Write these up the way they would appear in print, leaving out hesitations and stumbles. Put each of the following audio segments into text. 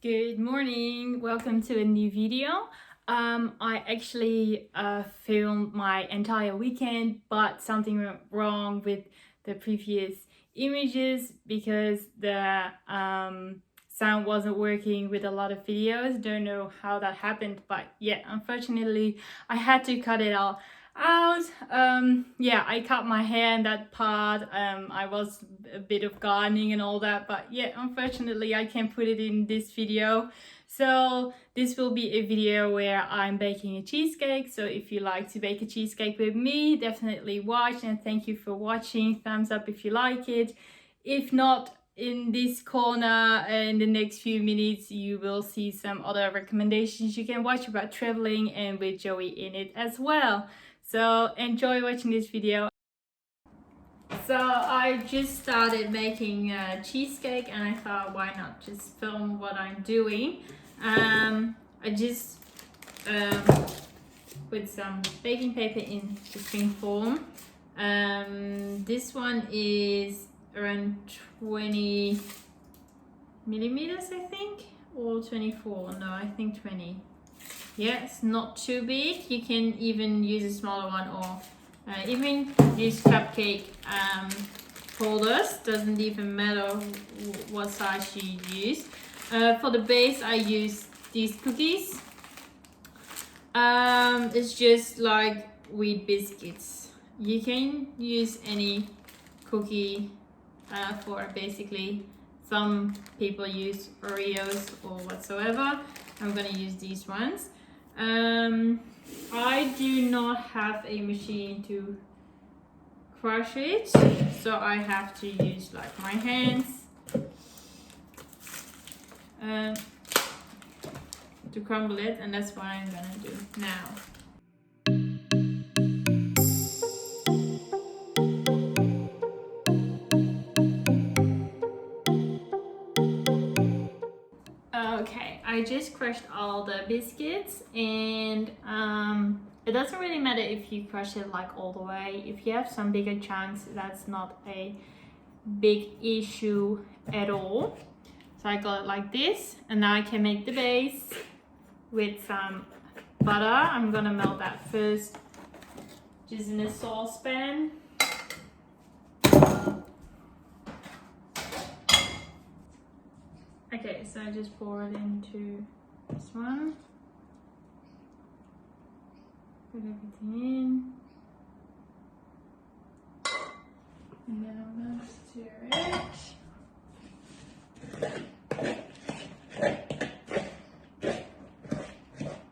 Good morning, welcome to a new video. I actually filmed my entire weekend, but something went wrong with the previous images because the sound wasn't working with a lot of videos. Don't know how that happened, but yeah, unfortunately I had to cut it all out. Yeah, I cut my hair in that part. I was a bit of gardening and all that, but yeah, unfortunately I can't put it in this video. So this will be a video where I'm baking a cheesecake. So if you like to bake a cheesecake with me, definitely watch, and thank you for watching. Thumbs up if you like it. If not, in this corner in the next few minutes you will see some other recommendations you can watch about traveling, and with Joey in it as well. So enjoy watching this video. So I just started making a cheesecake and I thought, why not just film what I'm doing. I just put some baking paper in the spring form. This one is around 20 millimeters, I think, or 24. No, I think 20. Yeah, it's not too big. You can even use a smaller one, or even use cupcake holders. Doesn't even matter what size you use. For the base, I use these cookies. It's just like wheat biscuits. You can use any cookie for basically. Some people use Oreos or whatsoever. I'm gonna use these ones. I do not have a machine to crush it, so I have to use like my hands to crumble it, and that's what I'm gonna do now. Okay, I just crushed all the biscuits, and it doesn't really matter if you crush it like all the way. If you have some bigger chunks, that's not a big issue at all. So I got it like this, and now I can make the base with some butter. I'm gonna melt that first, just in a saucepan. Okay, so I just pour it into this one. Put everything in. And then I'm going to stir it.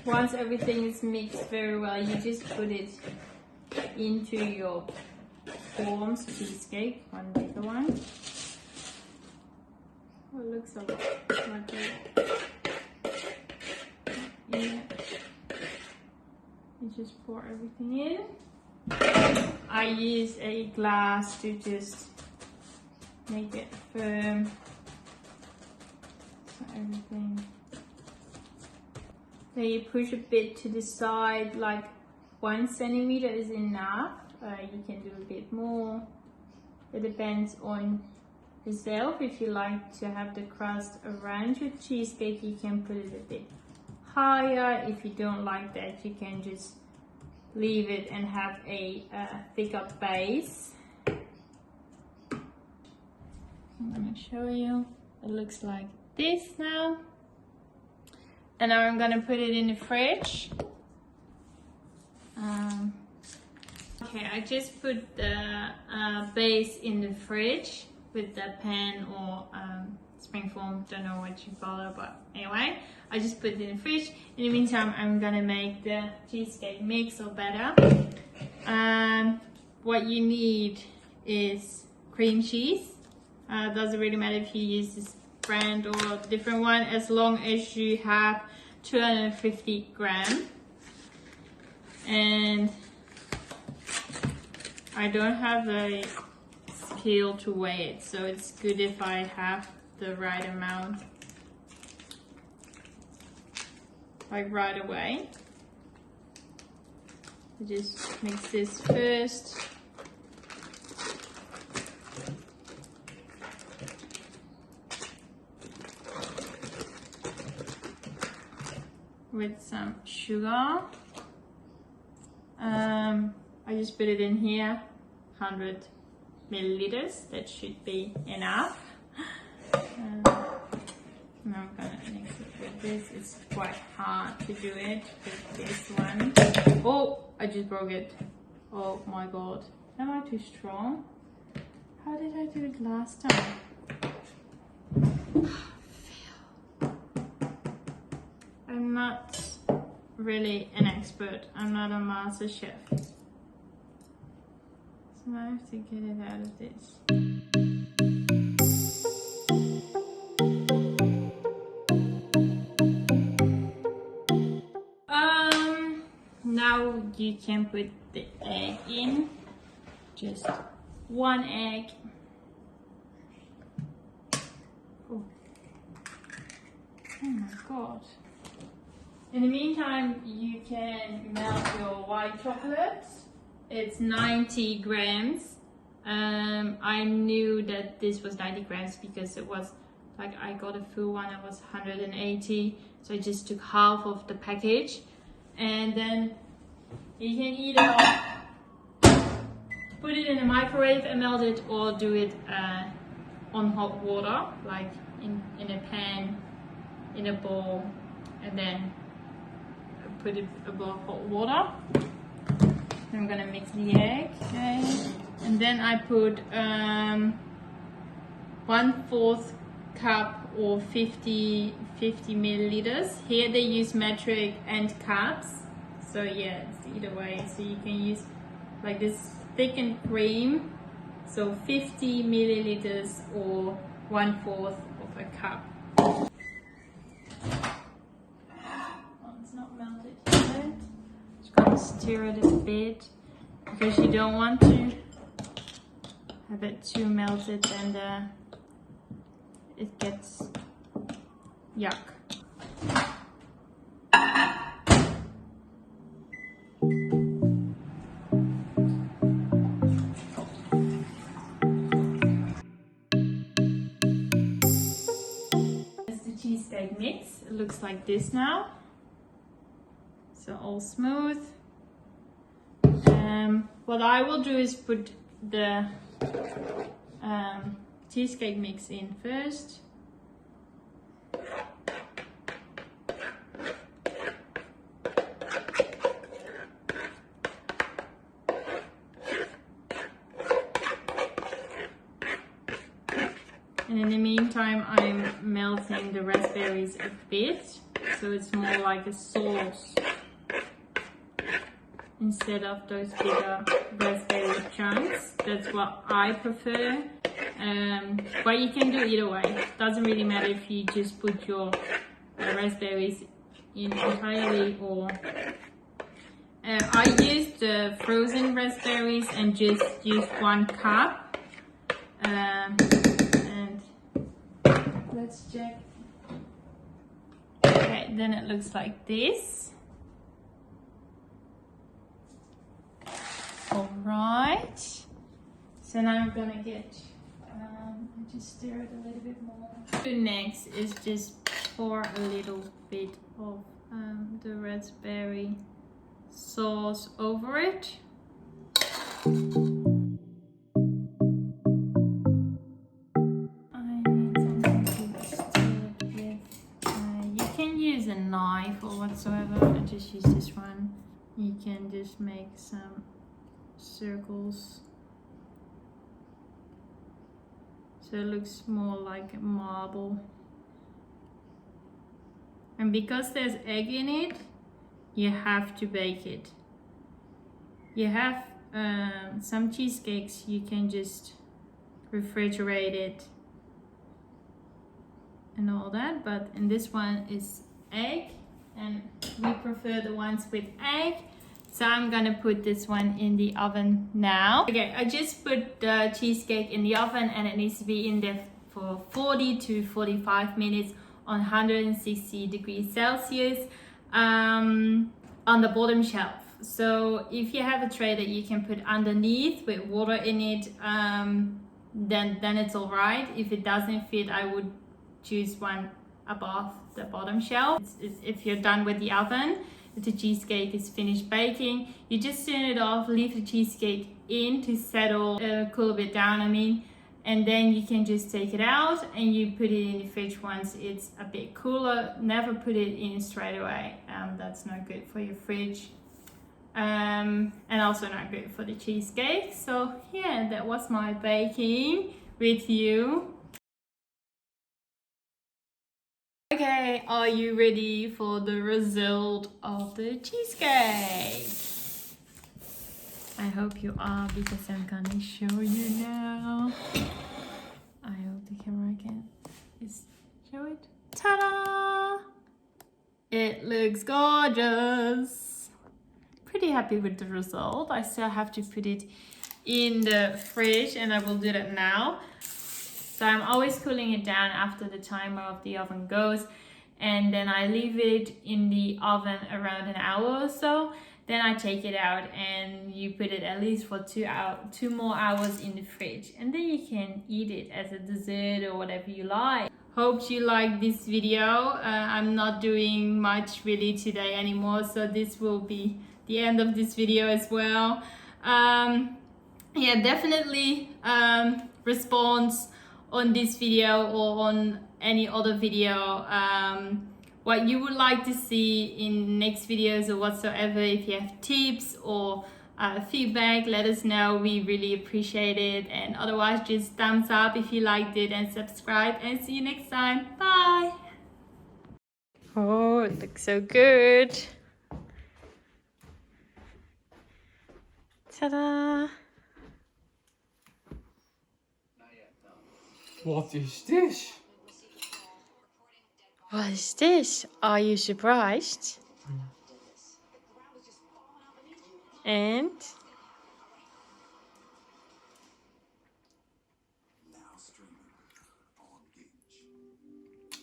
Once everything is mixed very well, you just put it into your forms, cheesecake, one bigger one. Oh, it looks a lot like that. Yeah. You just pour everything in. I use a glass to just make it firm. So everything. Then you push a bit to the side, like 1 centimeter is enough. You can do a bit more. It depends on yourself. If you like to have the crust around your cheesecake, you can put it a bit higher. If you don't like that, you can just leave it and have a thicker base. I'm gonna show you. It looks like this now. And now I'm gonna put it in the fridge. Okay, I just put the base in the fridge with the pan or springform, don't know what you call it, but anyway, I just put it in the fridge. In the meantime, I'm gonna make the cheesecake mix or batter. What you need is cream cheese. Doesn't really matter if you use this brand or a different one, as long as you have 250 grams. And I don't have a scale to weigh it, so it's good if I have the right amount, like right away. Just mix this first. with some sugar. I just put it in here, 100 milliliters. That should be enough. And I'm gonna mix it with this. It's quite hard to do it with this one. Oh, I just broke it. Oh my god. Am I too strong? How did I do it last time? I'm not really an expert. I'm not a master chef. So I have to get it out of this. Now you can put the egg in. Just one egg. Oh my god. In the meantime, you can melt your white chocolate. It's 90 grams. I knew that this was 90 grams because it was like I got a full one, it was 180. So I just took half of the package. And then you can either put it in the microwave and melt it, or do it on hot water, like in a pan, in a bowl, and then put it above hot water. I'm gonna mix the egg, okay, and then I put 1/4 cup or 50 milliliters. Here they use metric and cups, so yeah, it's either way. So you can use like this thickened cream, so 50 milliliters or 1/4 of a cup. Oh, it's not melted yet. Just gonna stir it a bit because you don't want to have it too melted and it gets yuck. It's the cheesecake mix. It looks like this now. So all smooth. What I will do is put the cheesecake mix in first. And in the meantime, I'm melting the raspberries a bit, so it's more like a sauce instead of those bigger raspberry chunks. That's what I prefer. But you can do either way. Doesn't really matter if you just put your raspberries in entirely, or I used the frozen raspberries and just used 1 cup. And let's check. Okay, then it looks like this. All right. So now I'm gonna get. I just stir it a little bit more. So next is just pour a little bit of the raspberry sauce over it. I need something to stir it with. You can use a knife or whatsoever. I just use this one. You can just make some circles. So it looks more like a marble. And because there's egg in it, you have to bake it. You have some cheesecakes, you can just refrigerate it and all that, but in this one is egg, and we prefer the ones with egg. So I'm gonna put this one in the oven now. Okay, I just put the cheesecake in the oven, and it needs to be in there for 40 to 45 minutes on 160 degrees Celsius on the bottom shelf. So if you have a tray that you can put underneath with water in it, then it's all right. If it doesn't fit, I would choose one above the bottom shelf. If you're done with the oven, if the cheesecake is finished baking, you just turn it off, leave the cheesecake in to settle, cool a bit down, I mean, and then you can just take it out and you put it in the fridge once it's a bit cooler. Never put it in straight away. That's not good for your fridge. And also not good for the cheesecake. So yeah, that was my baking with you. Okay, are you ready for the result of the cheesecake? I hope you are, because I'm gonna show you now. I hope the camera can just show it. Ta-da! It looks gorgeous. Pretty happy with the result. I still have to put it in the fridge and I will do that now. So I'm always cooling it down after the timer of the oven goes, and then I leave it in the oven around an hour or so. Then I take it out and you put it at least for 2 more hours in the fridge, and then you can eat it as a dessert or whatever you like. Hope you like this video. I'm not doing much really today anymore, so this will be the end of this video as well. Yeah, definitely response on this video or on any other video, what you would like to see in next videos or whatsoever. If you have tips or feedback, let us know. We really appreciate it. And otherwise, just thumbs up if you liked it and subscribe, and see you next time. Bye. Oh, it looks so good. Ta-da. What is this? What is this? Are you surprised? And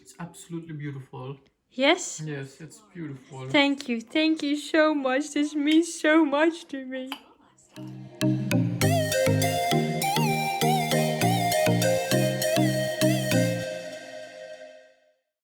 It's absolutely beautiful. yes? Yes, it's beautiful. Thank you so much. This means so much to me.